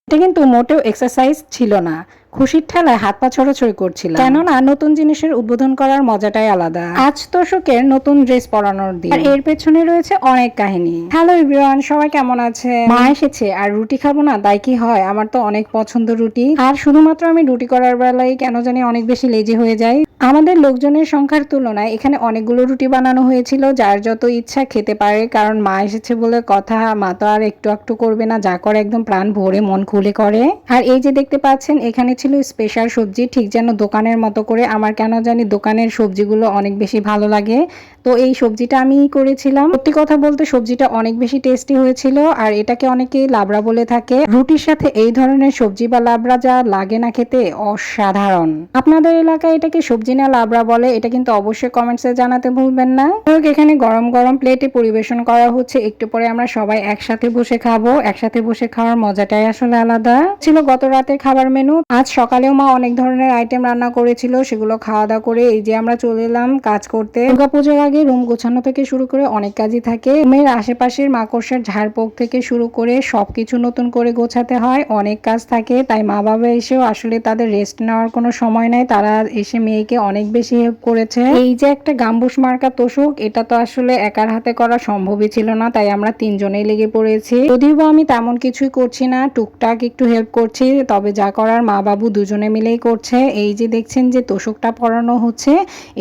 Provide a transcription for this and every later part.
এটা কিন্তু মোটেও এক্সারসাইজ ছিল না, খুশির ঠেলায় হাত পা ছড়াছড়ি করছিলাম, কেননা নতুন জিনিসের উদ্বোধন করার মজাটাই আলাদা। আজ তোষকের নতুন ড্রেস পরানোর দিন, আর এর পেছনে রয়েছে অনেক কাহিনী। হ্যালো এভরিওয়ান, সবাই কেমন আছে? মা এসেছে আর রুটি খাবো না তাই কি হয়? আমার তো অনেক পছন্দ রুটি, আর শুধুমাত্র আমি রুটি করার বেলায় কেন জানি অনেক বেশি লেজি হয়ে যাই। আমাদের লোকজনের সংখ্যার তুলনায় এখানে অনেকগুলো রুটি বানানো হয়েছিল, যার যত ইচ্ছা খেতে পারে, কারণ মা এসেছে বলে কথা, মা তো আর একটু একটু করবে না, যা করে একদম প্রাণ ভরে মন খুলে করে। আর এই যে দেখতে পাচ্ছেন এখানে ছিল স্পেশাল সবজি, ঠিক যেন দোকানের মতো করে। আমার কেন জানি দোকানের সবজিগুলো অনেক বেশি ভালো লাগে, তো এই সবজিটা আমি করেছিলাম। সত্যি কথা বলতে সবজিটা অনেক বেশি টেস্টি হয়েছিল, আর এটাকে অনেকে লাবড়া বলে থাকে। রুটির সাথে এই ধরনের সবজি বা লাবড়া যা লাগে না খেতে, অসাধারণ। আপনাদের এলাকায় এটাকে সবজি না লাবড়া বলে, এটা কিন্তু অবশ্যই কমেন্টসে জানাতে ভুলবেন না। এখানে গরম গরম প্লেটে পরিবেশন করা হচ্ছে, একটু পরে আমরা সবাই একসাথে বসে খাবো। একসাথে বসে খাওয়ার মজাটাই আসলে আলাদা। ছিল গত রাতের খাবার মেনু। আজ সকালেও মা অনেক ধরনের আইটেম রান্না করেছিল, সেগুলো খাওয়া দাওয়া করে এই যে আমরা চলে এলাম কাজ করতে। দুর্গাপূজার আগে রুম গোছানো থেকে শুরু করে অনেক কাজই থাকে। রুমের আশেপাশের মাকড়সার ঝাড়পোক থেকে শুরু করে সবকিছু নতুন করে গোছাতে হয়, অনেক কাজ থাকে। তাই মা বাবা এসেও আসলে তাদের রেস্ট নেওয়ার কোনো সময় নাই, তারা এসে মেয়েকে অনেক বেশি হেল্প করেছে। এই যে একটা গাম্বুশ মার্কা তোষক, এটা তো আসলে একার হাতে করা সম্ভবই ছিল না, তাই আমরা তিনজনেই লেগে পড়েছি। যদিও আমি তেমন কিছুই করছি না, টুকটাক একটু হেল্প করছি, তবে যা করার মা বাবু দুজনে মিলেই করছে। এই যে দেখছেন যে তোষকটা পরানো হচ্ছে,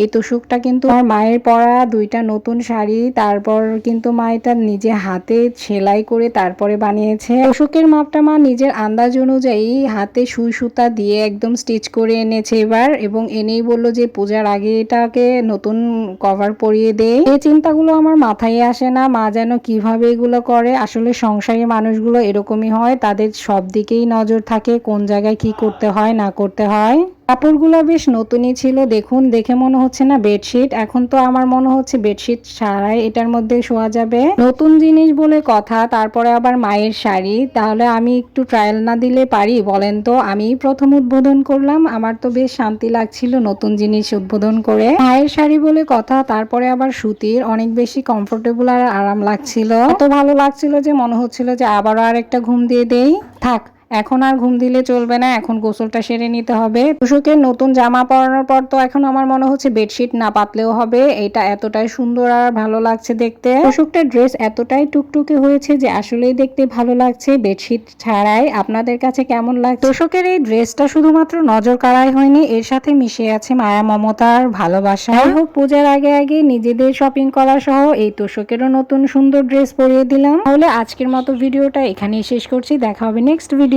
এই তোষকটা কিন্তু আমার মায়ের পরা দুইটা নতুন শাড়ি, তারপর কিন্তু মা এটা নিজে হাতে সেলাই করে তারপরে বানিয়েছে। তোষকের মাপটা মা নিজের আন্দাজ অনুযায়ী হাতে সুই সুতা দিয়ে একদম স্টিচ করে এনেছে এবার, এবং এনেই বললো যে পূজার আগে এটাকে নতুন কভার পরিয়ে দেয়। এই চিন্তাগুলো আমার মাথায় আসে না, মা যেন কিভাবে এগুলো করে। আসলে সংসারী মানুষগুলো এরকমই হয়, তাদের সব দিকেই নজর থাকে, কোন জায়গায় কি করতে হয় না করতে হয়। কাপড়গুলো বেশ নতুনই ছিল, দেখুন দেখে মনে হচ্ছে না বেডশিট। এখন তো আমার মনে হচ্ছে বেডশিট ছাড়াই এটার মধ্যে শোয়া যাবে। নতুন জিনিস বলে কথা, তারপরে আবার মায়ের শাড়ি, তাহলে আমি একটু ট্রায়াল না দিলে পারি বলেন তো? আমি প্রথম উদ্বোধন করলাম, আমার তো বেশ শান্তি লাগছিল নতুন জিনিস উদ্বোধন করে। মায়ের শাড়ি বলে কথা, তারপরে আবার সুতির, অনেক বেশি কমফোর্টেবল আর আরাম লাগছিল। এত ভালো লাগছিল যে মনে হচ্ছিল যে আবারও আরেকটা ঘুম দিয়ে দেই। থাক, এখন আর ঘুম দিলে চলবে না, এখন গোসলটা সেরে নিতে হবে। তোষকের নতুন জামা পরানোর পর তো এখন আমার মনে হচ্ছে বেডশিট না পাতলেও হবে, এটা এতটাই সুন্দর আর ভালো লাগছে দেখতে। তোষকটার ড্রেস এতটাই টুকটুকে হয়েছে যে আসলেই দেখতে ভালো লাগছে বেডশিট ছাড়াই। আপনাদের কাছে কেমন লাগছে? তোষকের এই ড্রেসটা শুধুমাত্র নজর কাড়াই হয়নি, এর সাথে মিশে আছে মায়া মমতার ভালোবাসা। যাই হোক, পূজার আগে আগে নিজেদের শপিং করা সহ এই তোষকেরও নতুন সুন্দর ড্রেস পরিয়ে দিলাম। তাহলে আজকের মতো ভিডিওটা এখানেই শেষ করছি, দেখা হবে নেক্সট ভিডিওতে।